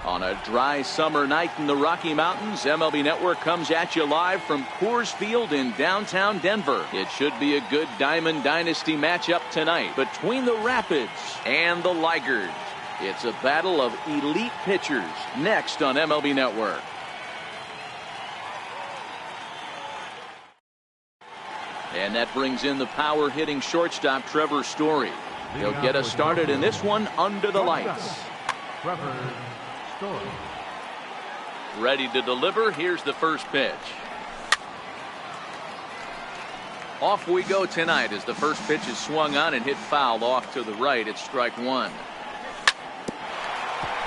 On a dry summer night in the Rocky Mountains, MLB Network comes at you live from Coors Field in downtown Denver. It should be a good Diamond Dynasty matchup tonight between the Rapids and the Ligers. It's a battle of elite pitchers next on MLB Network. And that brings in the power-hitting shortstop Trevor Story. He'll get us started in this one under the lights. Trevor Story. Ready to deliver. Here's the first pitch. Off we go tonight as the first pitch is swung on and hit foul off to the right. It's strike one.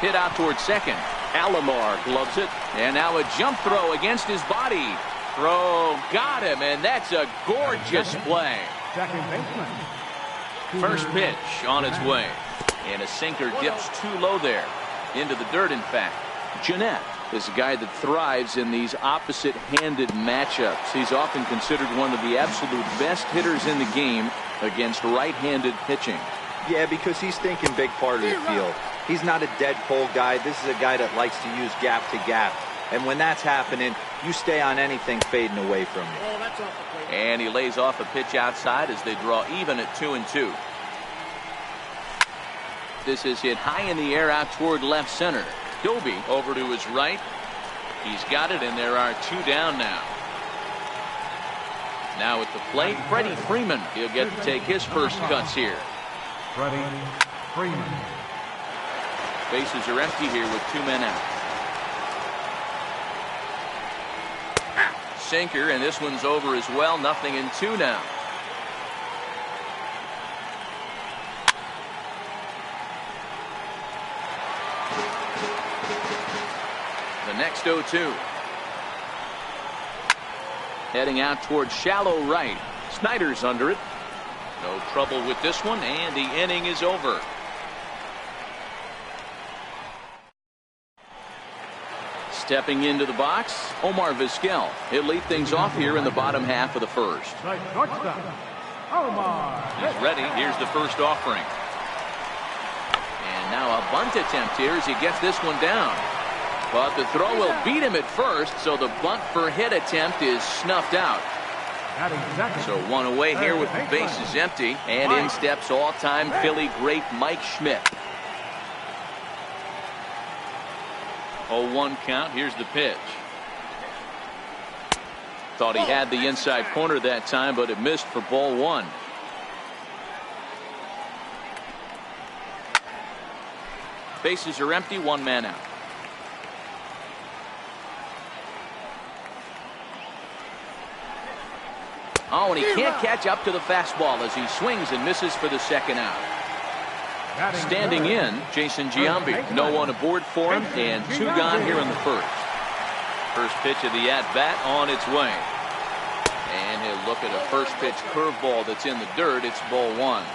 Hit out towards second. Alomar gloves it. And now a jump throw against his body. Throw got him, and that's a gorgeous play. Second baseman. First pitch on its way. And a sinker dips too low there. Into the dirt, in fact. Jeanette is a guy that thrives in these opposite-handed matchups. He's often considered one of the absolute best hitters in the game against right-handed pitching. Yeah, because he's thinking big part of the field. He's not a dead pull guy. This is a guy that likes to use gap to gap. And when that's happening, you stay on anything fading away from you. And he lays off a pitch outside as they draw even at 2-2. This is hit high in the air out toward left center. Doby over to his right. He's got it, and there are two down now. Now at the plate, Freddie Freeman. He'll get to take his first cuts here. Freddie Freeman. Bases are empty here with two men out. Sinker, and this one's over as well. 0-2 now. The next 0-2. Heading out towards shallow right. Snyder's under it. No trouble with this one, and the inning is over. Stepping into the box, Omar Vizquel. He'll lead things off here in the bottom half of the first. He's ready. Here's the first offering. And now a bunt attempt here as he gets this one down. But the throw will beat him at first, so the bunt for hit attempt is snuffed out. So one away here with the bases empty. And in steps all-time Philly great Mike Schmidt. 0-1 count. Here's the pitch. Thought he had the inside corner that time, but it missed for ball one. Bases are empty, one man out. Oh, and he can't catch up to the fastball as he swings and misses for the second out. Standing in, Jason Giambi. No one aboard for him, and two gone here in the first. First pitch of the at-bat on its way. And he'll look at a first pitch curveball that's in the dirt. It's ball one.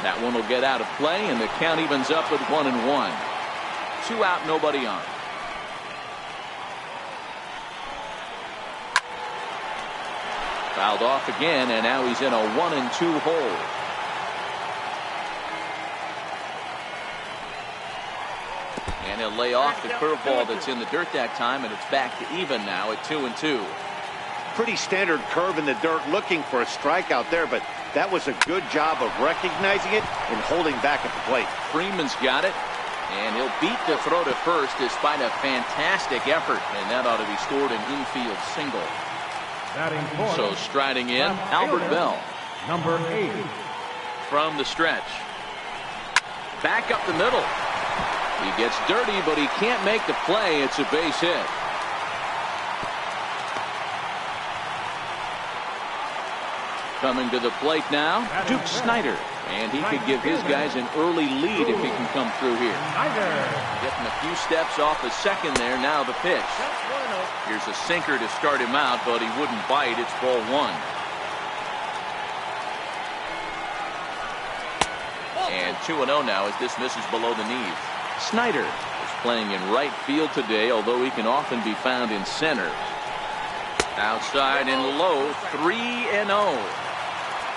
That one will get out of play, and the count evens up at 1-1. Two out, nobody on. Fouled off again, and now he's in a 1-2 hole. And he'll lay off the curveball that's in the dirt that time, and it's back to even now at 2-2. Pretty standard curve in the dirt, looking for a strikeout there, but that was a good job of recognizing it and holding back at the plate. Freeman's got it, and he'll beat the throw to first despite a fantastic effort, and that ought to be scored an infield single. So striding in, Albert Bell. Number 8. From the stretch. Back up the middle. He gets dirty, but he can't make the play. It's a base hit. Coming to the plate now, Duke Snyder. And he could give his guys an early lead if he can come through here. Getting a few steps off a second there. Now the pitch. Here's a sinker to start him out, but he wouldn't bite. It's ball one. And 2-0 now as this misses below the knees. Snyder is playing in right field today, although he can often be found in center. Outside and low, 3-0.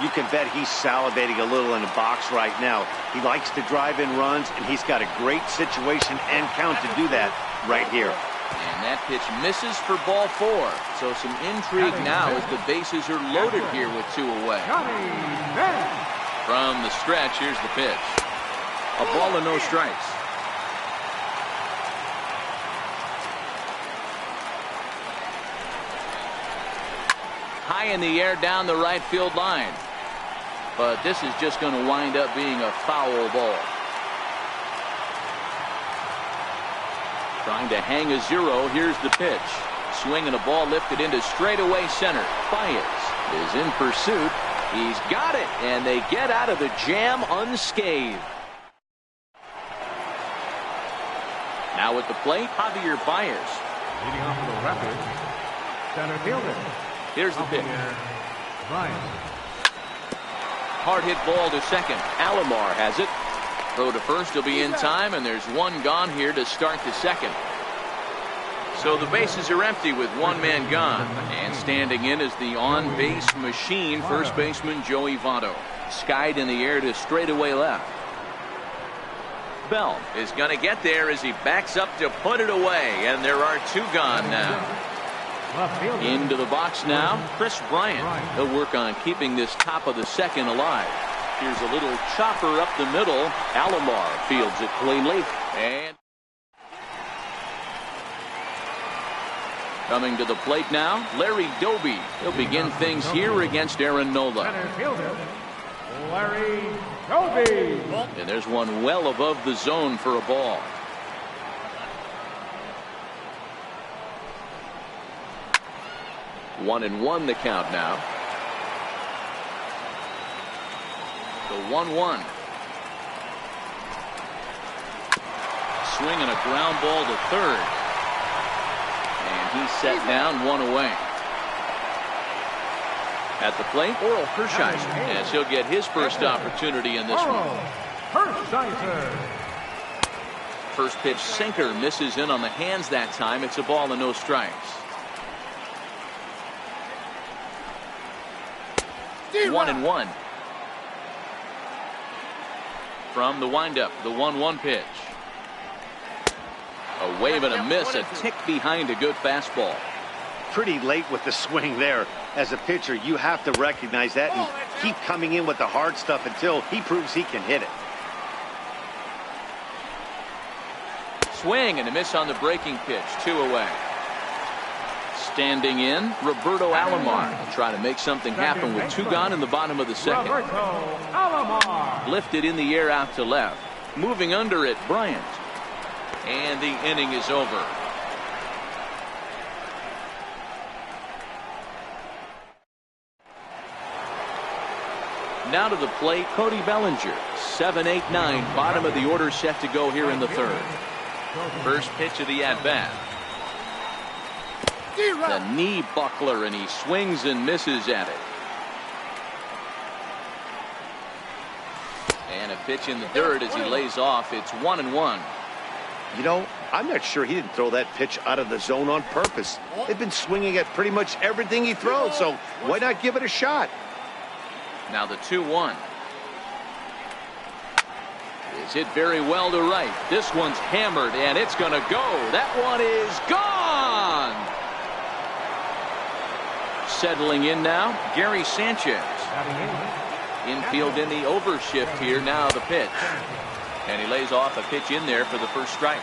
You can bet he's salivating a little in the box right now. He likes to drive in runs, and he's got a great situation and count to do that right here. And that pitch misses for ball 4. So some intrigue now as the bases are loaded here with 2 away. From the stretch, here's the pitch. A ball and no strikes. High in the air down the right field line. But this is just going to wind up being a foul ball. Trying to hang a 0. Here's the pitch. Swing and a ball lifted into straightaway center. Baez is in pursuit. He's got it, and they get out of the jam unscathed. Now at the plate, Javier Baez. Leading off for the Rapids, center fielder. Here's the pitch. Ryan. Hard hit ball to second. Alomar has it. Throw to first will be in time, and there's 1 gone here to start the second. So the bases are empty with 1 man gone. And standing in is the on-base machine, first baseman Joey Votto. Skied in the air to straightaway left. Bell is going to get there as he backs up to put it away, and there are 2 gone now. Into the box now, Chris Bryant. He'll work on keeping this top of the second alive. Here's a little chopper up the middle. Alomar fields it cleanly. And coming to the plate now, Larry Doby. He'll begin things here against Aaron Nola. Center fielder, Larry Doby. And there's one well above the zone for a ball. One and one the count now. The 1-1. Swing and a ground ball to third. And he's set down, 1 away. At the plate, Oral Hershiser, as he'll get his first opportunity in this one. Hershiser. First pitch sinker misses in on the hands that time. It's a ball and no strikes. 1-1. From the windup, the 1-1 pitch. A wave and a miss, a tick behind a good fastball. Pretty late with the swing there. As a pitcher, you have to recognize that and keep coming in with the hard stuff until he proves he can hit it. Swing and a miss on the breaking pitch, 2 away. Standing in, Roberto Alomar. Try to make something happen with 2 gone in the bottom of the second. Roberto Alomar. Lifted in the air out to left. Moving under it, Bryant. And the inning is over. Now to the plate, Cody Bellinger. 7-8-9, bottom of the order set to go here in the third. First pitch of the at-bat. The knee buckler, and he swings and misses at it. And a pitch in the dirt as he lays off. It's 1-1. You know, I'm not sure he didn't throw that pitch out of the zone on purpose. They've been swinging at pretty much everything he throws, so why not give it a shot? Now the 2-1. Is hit very well to right. This one's hammered, and it's going to go. That one is gone. Settling in now, Gary Sanchez. Infield in the overshift here. Now the pitch. And he lays off a pitch in there for the first strike.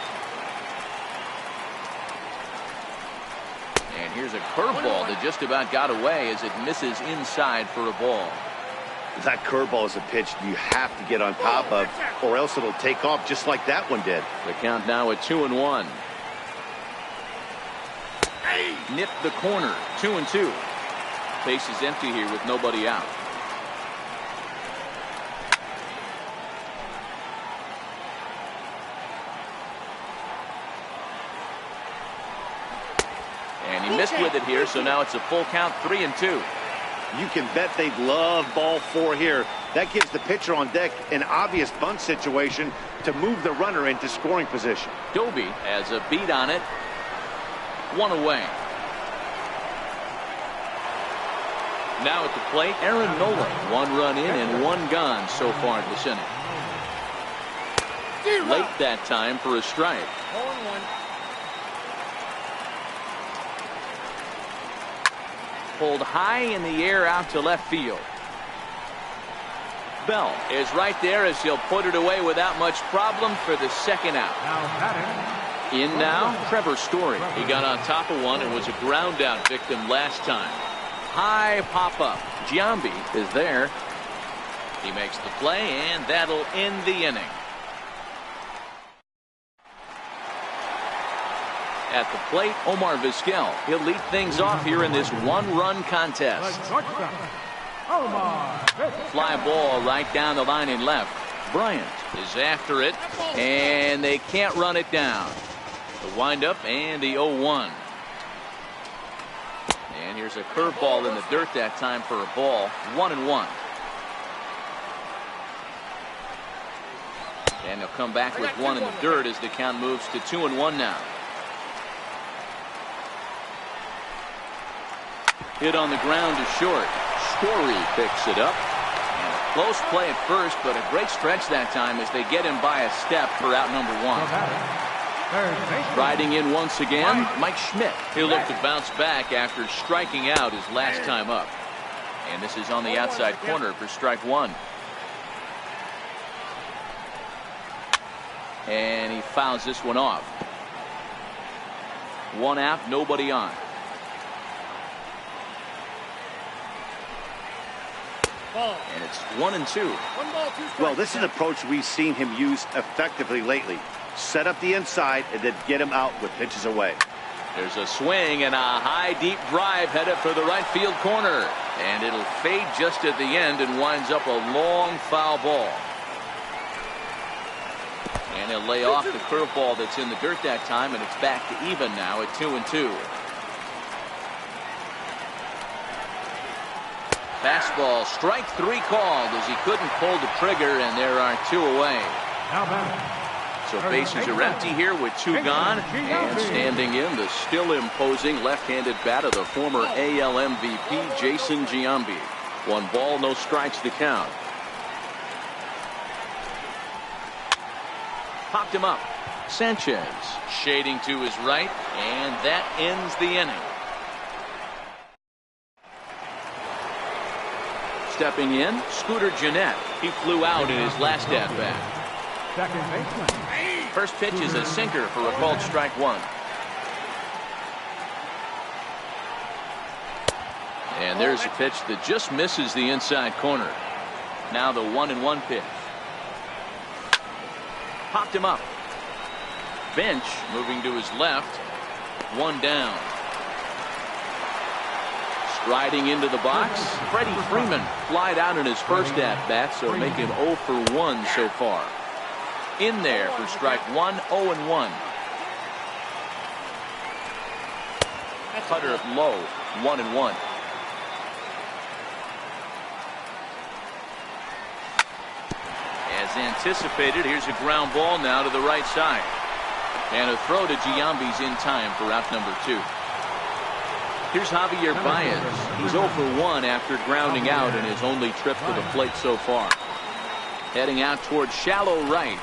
And here's a curveball that just about got away as it misses inside for a ball. That curveball is a pitch you have to get on top of, or else it'll take off just like that one did. The count now at 2-1. Nipped the corner, 2-2. Base is empty here with nobody out. And he missed with it here, so now it's a full count, 3-2. You can bet they'd love ball 4 here. That gives the pitcher on deck an obvious bunt situation to move the runner into scoring position. Doby has a beat on it. 1 away. Now at the plate, Aaron Nola. 1 run in and 1 gone so far this inning. Late that time for a strike. 0-1. Pulled high in the air out to left field. Bell is right there as he'll put it away without much problem for the second out. Now batting. In now, Trevor Story. He got on top of one and was a ground out victim last time. High pop up. Giambi is there. He makes the play, and that'll end the inning. At the plate, Omar Vizquel. He'll lead things off here in this 1-run contest. Fly ball right down the line in left. Bryant is after it, and they can't run it down. The windup and the 0-1. And here's a curveball in the dirt that time for a ball. 1-1. And they'll come back with 1 in the dirt as the count moves to 2-1 now. Hit on the ground to short. Story picks it up. And a close play at first, but a great stretch that time as they get him by a step for out number 1. Riding in once again, Mike Schmidt. He'll look to bounce back after striking out his last time up. And this is on the outside corner for strike 1. And he fouls this one off. 1 out, nobody on. And it's 1-2. Well, this is an approach we've seen him use effectively lately. Set up the inside and then get him out with pitches away. There's a swing and a high deep drive headed for the right field corner. And it'll fade just at the end and winds up a long foul ball. And he'll lay off the curveball that's in the dirt that time, and it's back to even now at 2-2. Fastball, strike 3 called as he couldn't pull the trigger, and there are 2 away. So bases are empty here with 2 gone, and standing in the still imposing left-handed bat of the former AL MVP Jason Giambi. 1 ball, no strikes to count. Popped him up. Sanchez shading to his right, and that ends the inning. Stepping in, Scooter Gennett. He flew out in his last at-bat. First pitch is a sinker for a called strike 1. And there's a pitch that just misses the inside corner. Now the 1-1 pitch. Popped him up. Bench moving to his left. 1 down. Striding into the box, Freddie Freeman flied out in his first at-bat, so making 0 for 1 so far. In there for strike 1, 0-1. Cutter low, 1-1. As anticipated, here's a ground ball now to the right side. And a throw to Giambi's in time for out number 2. Here's Javier Baez. He's 0 for 1 after grounding out in his only trip to the plate so far. Heading out towards shallow right.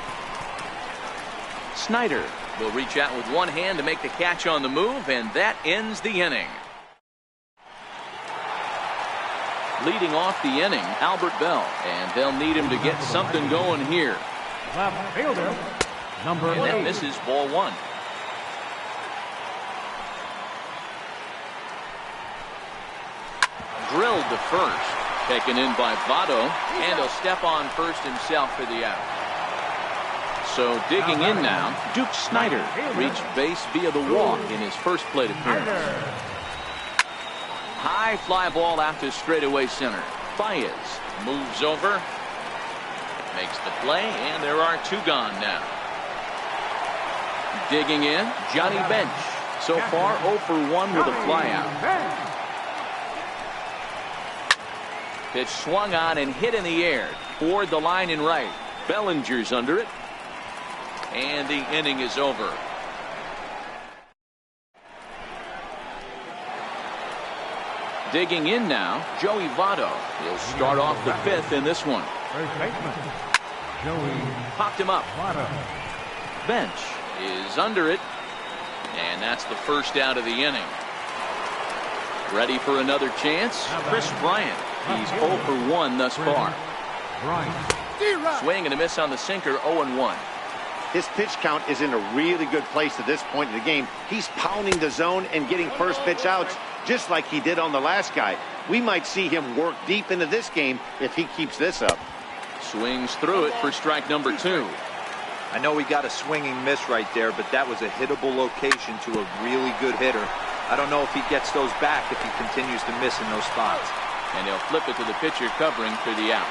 Snyder will reach out with 1 hand to make the catch on the move, and that ends the inning. Leading off the inning, Albert Bell, and they'll need him to get something going here. Left fielder, number 8. And that misses ball 1. Drilled to first, taken in by Votto, and he'll step on first himself for the out. So digging in now, Duke Snyder reached base via the walk in his first plate appearance. High fly ball out to straightaway center. Baez moves over, makes the play, and there are 2 gone now. Digging in, Johnny Bench. So far 0 for 1 with a flyout. Pitch swung on and hit in the air toward the line in right. Bellinger's under it. And the inning is over. Digging in now, Joey Votto. He'll start off the 5th in this one. First baseman, Joey Popped him up. Votto. Bench is under it. And that's the first out of the inning. Ready for another chance? Chris Bryant. He's 0 for 1 thus far. Bryant. Swing and a miss on the sinker, 0-1. His pitch count is in a really good place at this point in the game. He's pounding the zone and getting first pitch outs just like he did on the last guy. We might see him work deep into this game if he keeps this up. Swings through it for strike number 2. I know he got a swinging miss right there, but that was a hittable location to a really good hitter. I don't know if he gets those back if he continues to miss in those spots. And he'll flip it to the pitcher covering for the out.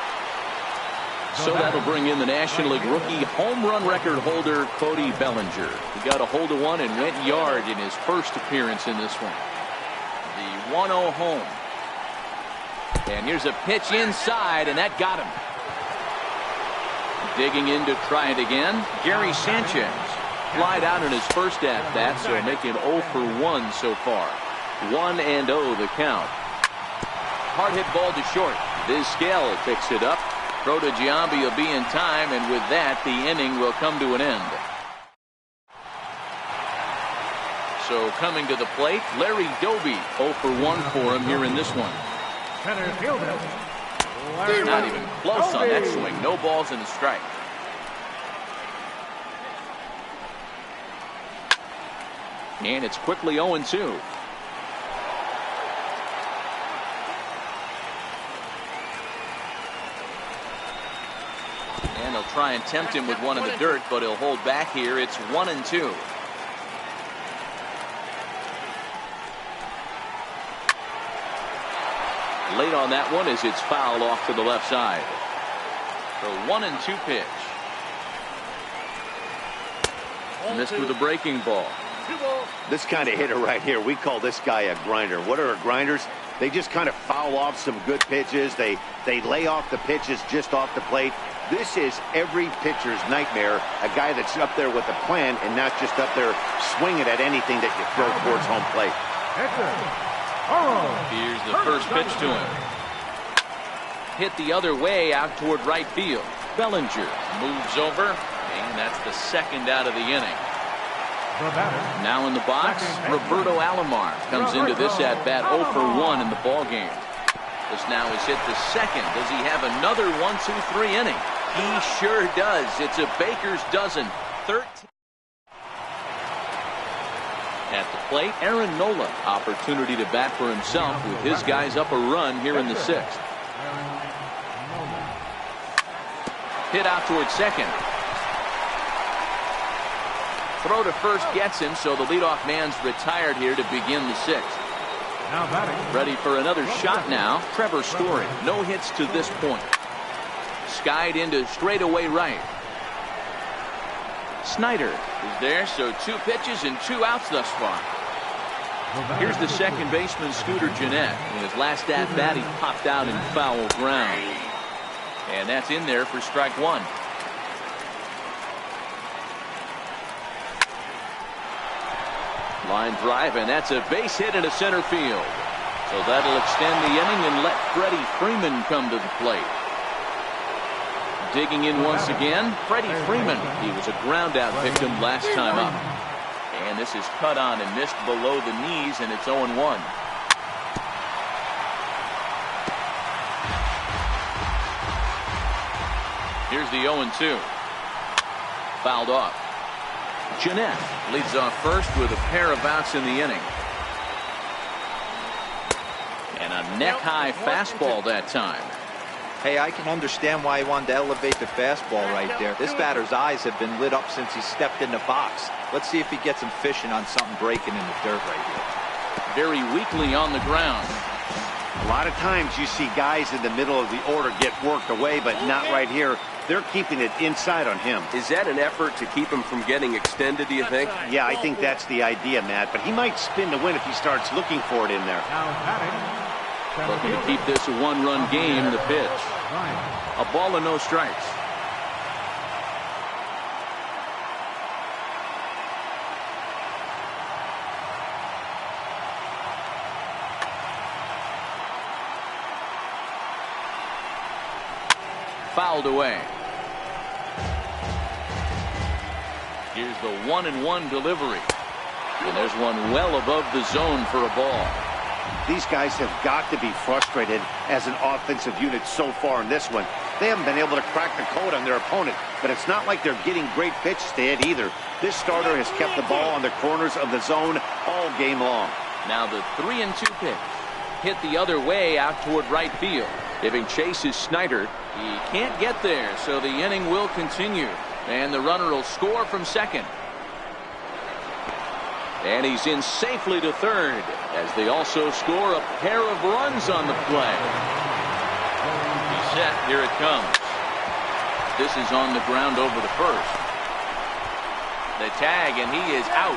So that'll bring in the National League rookie home run record holder, Cody Bellinger. He got a hold of one and went yard in his first appearance in this one. The 1-0 home. And here's a pitch inside, and that got him. Digging in to try it again, Gary Sanchez. Flied out in his first at-bat, so making 0 for 1 so far. 1-0 the count. Hard hit ball to short. Vizquel picks it up. Throw to Giambi will be in time, and with that, the inning will come to an end. So coming to the plate, Larry Doby, 0 for 1 for him here in this one. Center fielder. Not even close on that swing. No balls and a strike. And it's quickly 0-2. And they'll try and tempt him with one in the dirt, but he'll hold back here. It's 1-2. Late on that one as it's fouled off to the left side. The 1-2 pitch. Missed with a breaking ball. This kind of hitter right here, we call this guy a grinder. What are grinders? They just kind of foul off some good pitches. They lay off the pitches just off the plate. This is every pitcher's nightmare, a guy that's up there with a plan and not just up there swinging at anything that you throw towards home plate. Here's the first pitch to him. Hit the other way out toward right field. Bellinger moves over, and that's the second out of the inning. Now in the box, Roberto Alomar comes into this at-bat 0 for 1 in the ballgame. This now is hit the second. Does he have another 1-2-3 inning? He sure does. It's a baker's dozen. 13. At the plate, Aaron Nola. Opportunity to bat for himself with his guys up a run here in the 6th. Hit out towards second. Throw to first gets him, so the leadoff man's retired here to begin the 6th. Ready for another shot now, Trevor Story. No hits to this point. Skied into straightaway right. Snyder is there, so 2 pitches and 2 outs thus far. Here's the second baseman, Scooter Gennett. In his last at-bat, he popped out in foul ground. And that's in there for strike 1. Line drive, and that's a base hit into center field. So that'll extend the inning and let Freddie Freeman come to the plate. Digging in once again, Freddie Freeman. He was a ground-out victim last time up. And this is cut on and missed below the knees, and it's 0-1. Here's the 0-2. Fouled off. Gennett leads off first with a pair of outs in the inning. And a neck-high fastball that time. Hey, I can understand why he wanted to elevate the fastball right there. This batter's eyes have been lit up since he stepped in the box. Let's see if he gets him fishing on something breaking in the dirt right here. Very weakly on the ground. A lot of times you see guys in the middle of the order get worked away, but not right here. They're keeping it inside on him. Is that an effort to keep him from getting extended, do you think? Yeah, I think that's the idea, Matt. But he might spin to win if he starts looking for it in there. Looking to keep this a one-run game, the pitch. A ball and no strikes. fouled away. Here's the 1-1 delivery. And there's one well above the zone for a ball. These guys have got to be frustrated as an offensive unit so far in this one. They haven't been able to crack the code on their opponent, but it's not like they're getting great pitches to hit either. This starter has kept the ball on the corners of the zone all game long. Now the 3-2 pitch. Hit the other way out toward right field. Giving chase is Snyder. He can't get there, so the inning will continue. And the runner will score from second. And he's in safely to third as they also score a pair of runs on the play. He's set. Here it comes. This is on the ground over the first. The tag, and he is out.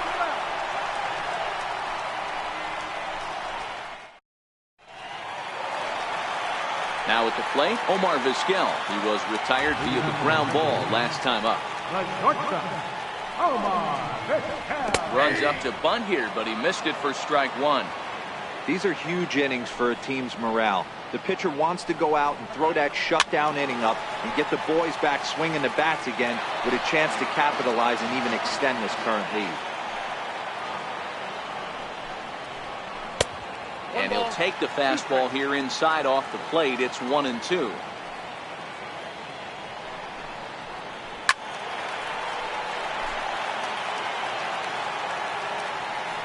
Now at the plate, Omar Vizquel. He was retired via the ground ball last time up. The shortstop, Omar Vizquel. Runs up to bunt here, but he missed it for strike one. These are huge innings for a team's morale. The pitcher wants to go out and throw that shutdown inning up and get the boys back swinging the bats again with a chance to capitalize and even extend this current lead. And he'll take the fastball here inside off the plate. It's 1-2.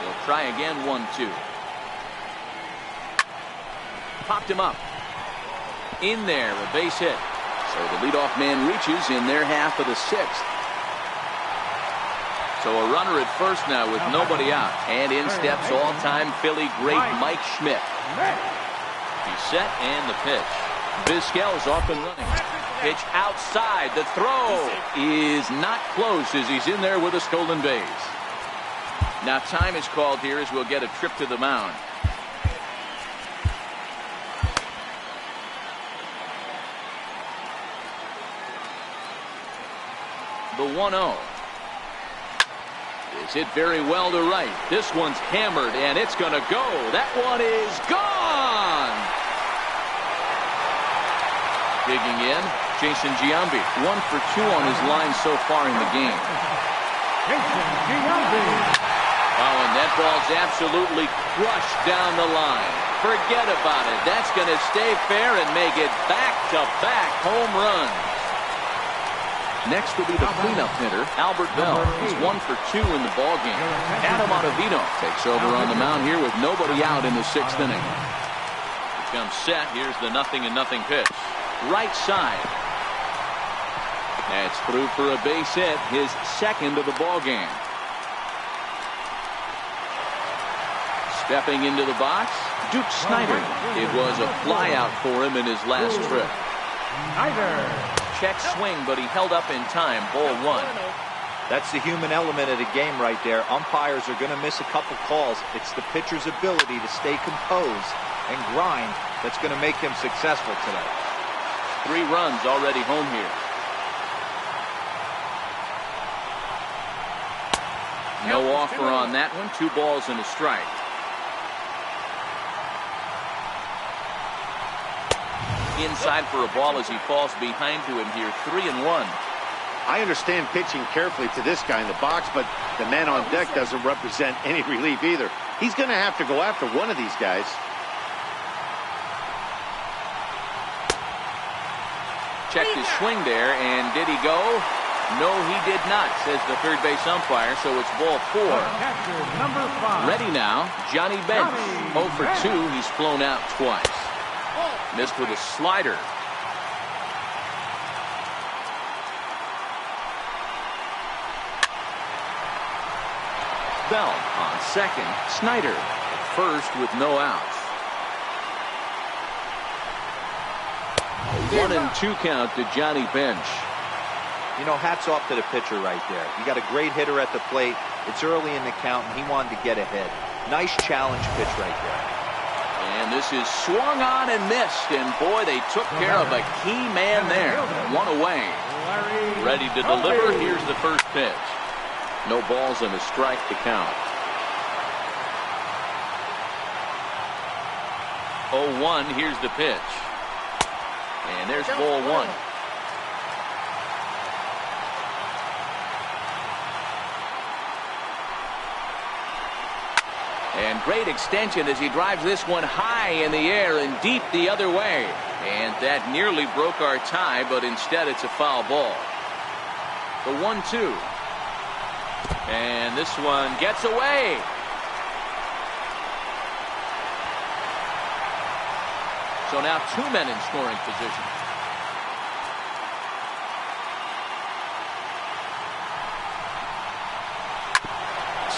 He'll try again, 1-2. Popped him up. In there, a base hit. So the leadoff man reaches in their half of the sixth. So a runner at first now with nobody out. And in steps all-time Philly great Mike Schmidt. He's set and the pitch. Vizquel's off and running. Pitch outside. The throw is not close as he's in there with a stolen base. Now time is called here as we'll get a trip to the mound. The 1-0. Is hit very well to right. This one's hammered, and it's going to go. That one is gone. Digging in, Jason Giambi. 1 for 2 on his line so far in the game. Jason Giambi. Oh, and that ball's absolutely crushed down the line. Forget about it. That's going to stay fair and make it back-to-back home runs. Next will be the cleanup hitter, Albert Bell. He's 1 for 2 in the ballgame. Adam Ottavino takes over on the mound here with nobody out in the sixth inning. Becomes set. Here's the 0-0 pitch. Right side. That's through for a base hit, his second of the ballgame. Stepping into the box, Duke Snyder. It was a flyout for him in his last trip. Snyder. Check swing, but he held up in time. Ball 1. That's the human element of the game right there. Umpires are going to miss a couple calls. It's the pitcher's ability to stay composed and grind that's going to make him successful today. 3 runs already home here. No offer on that one. 2 balls and a strike. Inside for a ball as he falls behind to him here. 3-1. I understand pitching carefully to this guy in the box, but the man on deck doesn't represent any relief either. He's going to have to go after one of these guys. Checked his swing there, and did he go? No, he did not, says the third base umpire, so it's ball 4. Number 5. Ready now, Johnny Bench. 0 for 2, he's flown out twice. Missed with a slider. Bell on second. Snyder at first with no outs. A 1-2 count to Johnny Bench. You know, hats off to the pitcher right there. You got a great hitter at the plate. It's early in the count, and he wanted to get ahead. Nice challenge pitch right there. And this is swung on and missed. And boy, they took care of a key man there. 1 away. Ready to deliver. Here's the first pitch. No balls and a strike to count. 0-1. Here's the pitch. And there's ball 1. And great extension as he drives this one high in the air and deep the other way. And that nearly broke our tie, but instead it's a foul ball. The 1-2. And this one gets away. So now 2 men in scoring position.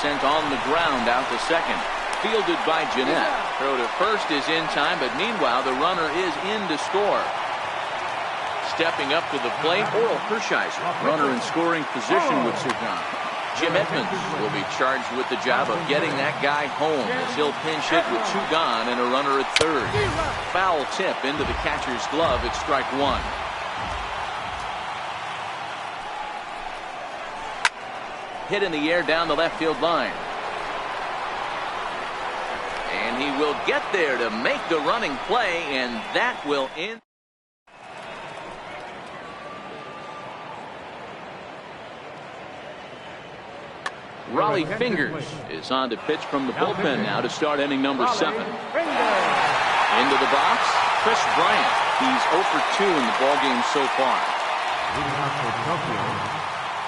Sent on the ground out to second. Fielded by Jeanette. Throw to first is in time, but meanwhile the runner is in to score. Stepping up to the plate, Oral Hershiser. Runner in scoring position with Sugan. Jim Edmonds will be charged with the job of getting that guy home as he'll pinch hit with 2 gone and a runner at third. Foul tip into the catcher's glove at strike 1. Hit in the air down the left field line. And he will get there to make the running play, and that will end. Raleigh Fingers is on to pitch from the bullpen now to start inning number 7. Into the box, Chris Bryant. He's 0 for 2 in the ballgame so far.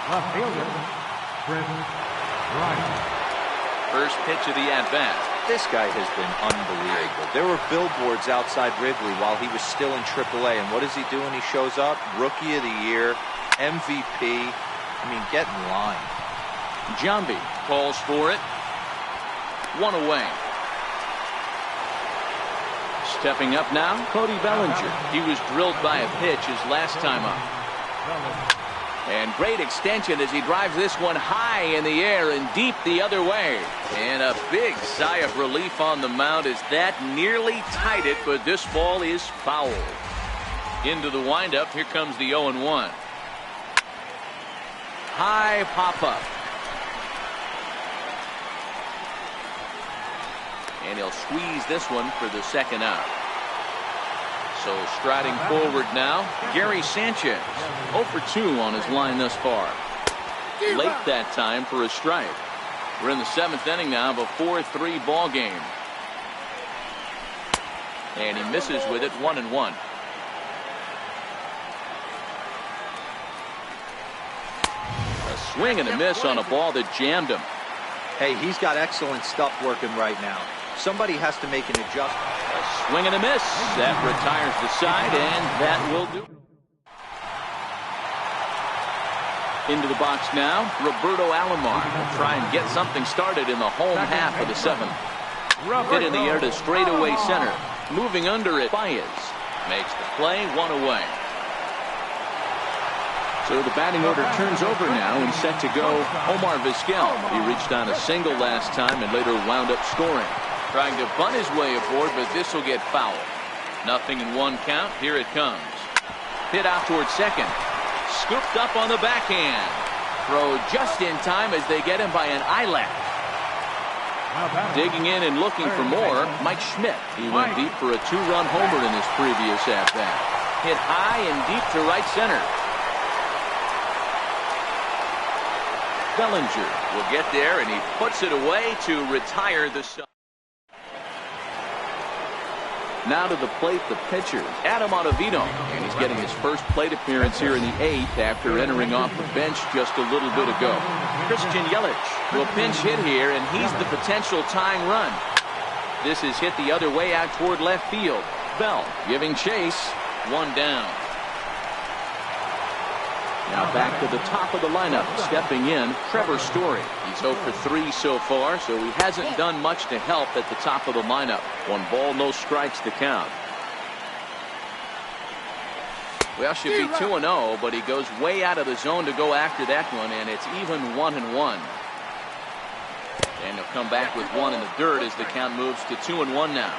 Left fielder, Chris Bryant. First pitch of the at-bat. This guy has been unbelievable. There were billboards outside Wrigley while he was still in AAA, and what does he do when he shows up? Rookie of the Year, MVP. I mean, get in line. Giambi calls for it. 1 away. Stepping up now, Cody Bellinger. He was drilled by a pitch his last time up. And great extension as he drives this one high in the air and deep the other way. And a big sigh of relief on the mound as that nearly tied it, but this ball is fouled. Into the windup, here comes the 0-1. High pop-up. And he'll squeeze this one for the second out. So striding forward now, Gary Sanchez. 0 for 2 on his line thus far. Late that time for a strike. We're in the 7th inning now of a 4-3 ball game. And he misses with it, 1-1. A swing and a miss on a ball that jammed him. Hey, he's got excellent stuff working right now. Somebody has to make an adjustment. A swing and a miss. That retires the side, and that will do. Into the box now, Roberto Alomar will try and get something started in the home half of the 7th. Hit in the air to straightaway center. Moving under it, Baez makes the play, 1 away. So the batting order turns over now and set to go Omar Vizquel. He reached on a single last time and later wound up scoring. Trying to bunt his way aboard, but this will get fouled. Nothing in 1 count. Here it comes. Hit out towards second. Scooped up on the backhand. Throw just in time as they get him by an eyelash. Digging in and looking for more, Mike Schmidt. He went deep for a 2-run homer in his previous at-bat. Hit high and deep to right center. Bellinger will get there, and he puts it away to retire the side. Now to the plate, the pitcher, Adam Ottavino, and he's getting his first plate appearance here in the 8th after entering off the bench just a little bit ago. Christian Yelich will pinch hit here, and he's the potential tying run. This is hit the other way out toward left field. Bell giving chase, 1 down. Now back to the top of the lineup, stepping in, Trevor Story. He's 0 for 3 so far, so he hasn't done much to help at the top of the lineup. 1 ball, no strikes to count. Well, should be 2-0, but he goes way out of the zone to go after that one, and it's even 1-1. And he'll come back with 1 in the dirt as the count moves to 2-1 now.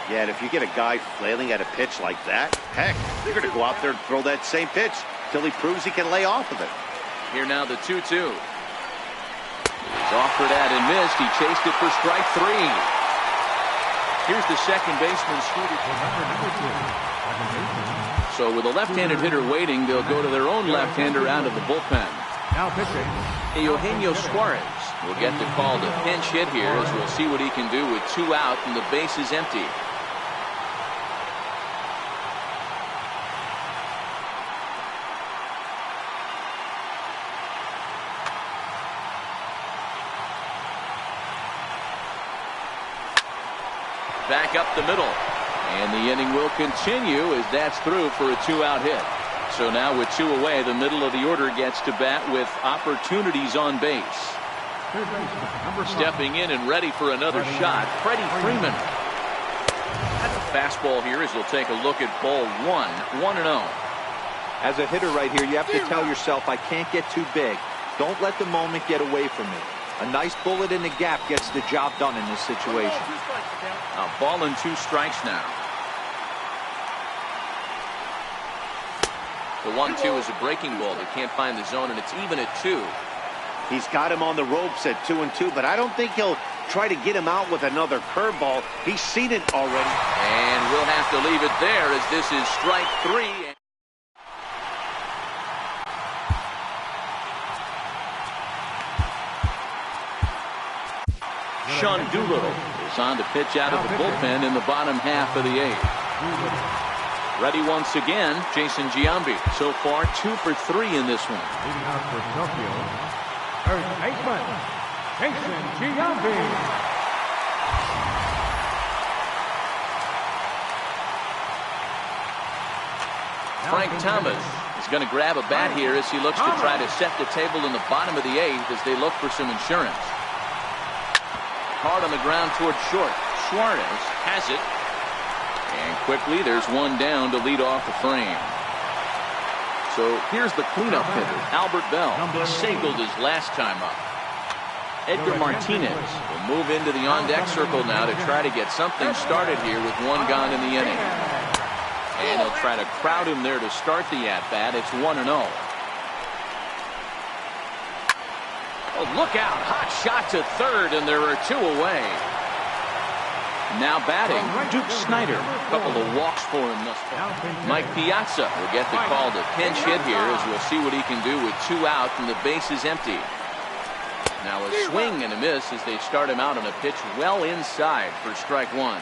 Yeah, and if you get a guy flailing at a pitch like that, heck, you're going to go out there and throw that same pitch till he proves he can lay off of it. Here now the 2-2. He's offered at and missed. He chased it for strike 3. Here's the second baseman, Scooter. So with a left-handed hitter waiting, they'll go to their own left-hander out of the bullpen. Now pitching, Eugenio Suarez will get the call to pinch hit here, as we'll see what he can do with 2 out and the base is empty. Back up the middle, and the inning will continue as that's through for a 2-out hit. So now with 2 away, the middle of the order gets to bat with opportunities on base. Stepping in and ready for another shot, Freddie Freeman. That's a fastball here as he'll take a look at ball 1-0. As a hitter right here, you have to tell yourself, I can't get too big. Don't let the moment get away from me. A nice bullet in the gap gets the job done in this situation. A ball and 2 strikes now. The 1-2 is a breaking ball. They can't find the zone, and it's even at 2. He's got him on the ropes at 2-2, but I don't think he'll try to get him out with another curveball. He's seen it already. And we'll have to leave it there as this is strike 3. Sean Doolittle is on to pitch out of the bullpen in the bottom half of the 8th. Ready once again, Jason Giambi. So far, 2 for 3 in this one. Leading out for Tokyo, third baseman, Jason Giambi. Frank Thomas is going to grab a bat here as he looks to try to set the table in the bottom of the 8th as they look for some insurance. Hard on the ground toward short. Suarez has it. And quickly there's one down to lead off the frame. So here's the cleanup hitter, Albert Bell. He singled his last time up. Edgar Martinez will move into the on-deck circle now to try to get something started here with 1 gone in the inning. And he'll try to crowd him there to start the at-bat. It's 1-0. Oh, look out. Hot shot to third, and there are 2 away. Now batting, Duke Snyder. A couple of walks for him thus far. Mike Piazza will get the call to pinch hit here as we'll see what he can do with 2 out and the base is empty. Now a swing and a miss as they start him out on a pitch well inside for strike 1.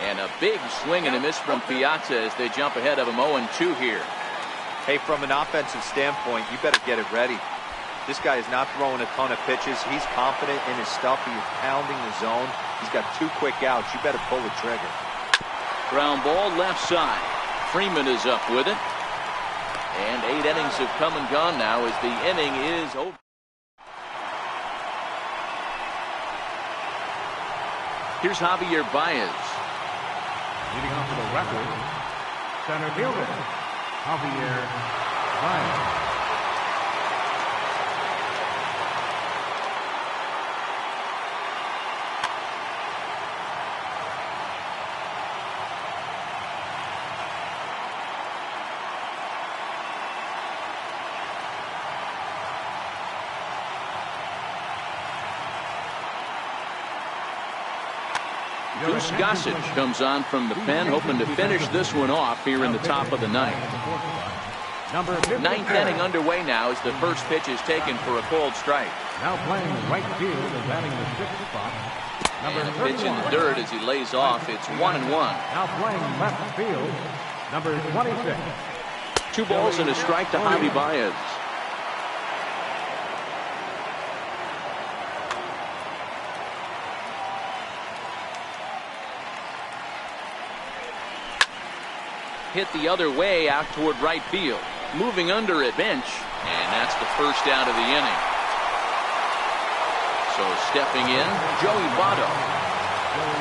And a big swing and a miss from Piazza as they jump ahead of him 0-2 here. Hey, from an offensive standpoint, you better get it ready. This guy is not throwing a ton of pitches. He's confident in his stuff. He's pounding the zone. He's got 2 quick outs. You better pull the trigger. Ground ball left side. Freeman is up with it. And 8 innings have come and gone now as the inning is over. Here's Javier Baez. Leading off for the record, center fielder, Javier Baez. Goose Gossage comes on from the pen, hoping to finish this one off here in the top of the 9th. 9th inning underway now as the first pitch is taken for a called strike. Now playing right field and batting the 6th spot. And a pitch in the dirt as he lays off. It's 1-1. Now playing left field, number 26. 2 balls and a strike to Javi Baez. Hit the other way out toward right field. Moving under at bench. And that's the first out of the inning. So stepping in, Joey Votto.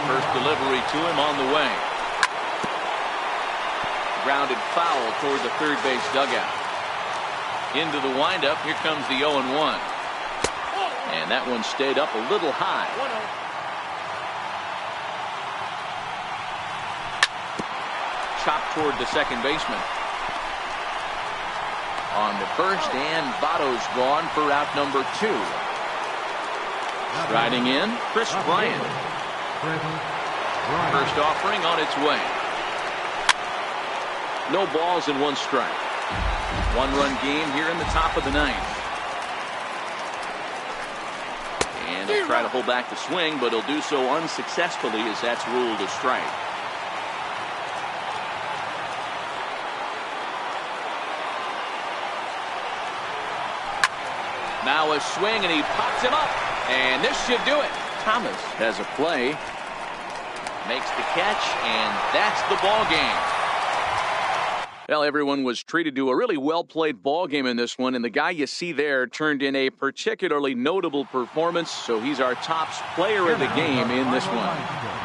First delivery to him on the way. Grounded foul toward the third base dugout. Into the windup. Here comes the 0-1. And that one stayed up a little high. Chopped toward the second baseman. On the first, and Votto's gone for out number 2. Striding in, Chris Bryant. First offering on its way. No balls and 1 strike. 1-run game here in the top of the 9th. And he'll try to hold back the swing, but he'll do so unsuccessfully as that's ruled a strike. Now a swing, and he pops him up. And this should do it. Thomas has a play. Makes the catch, and that's the ball game. Well, everyone was treated to a really well-played ball game in this one, and the guy you see there turned in a particularly notable performance, so he's our top player of the game in this one.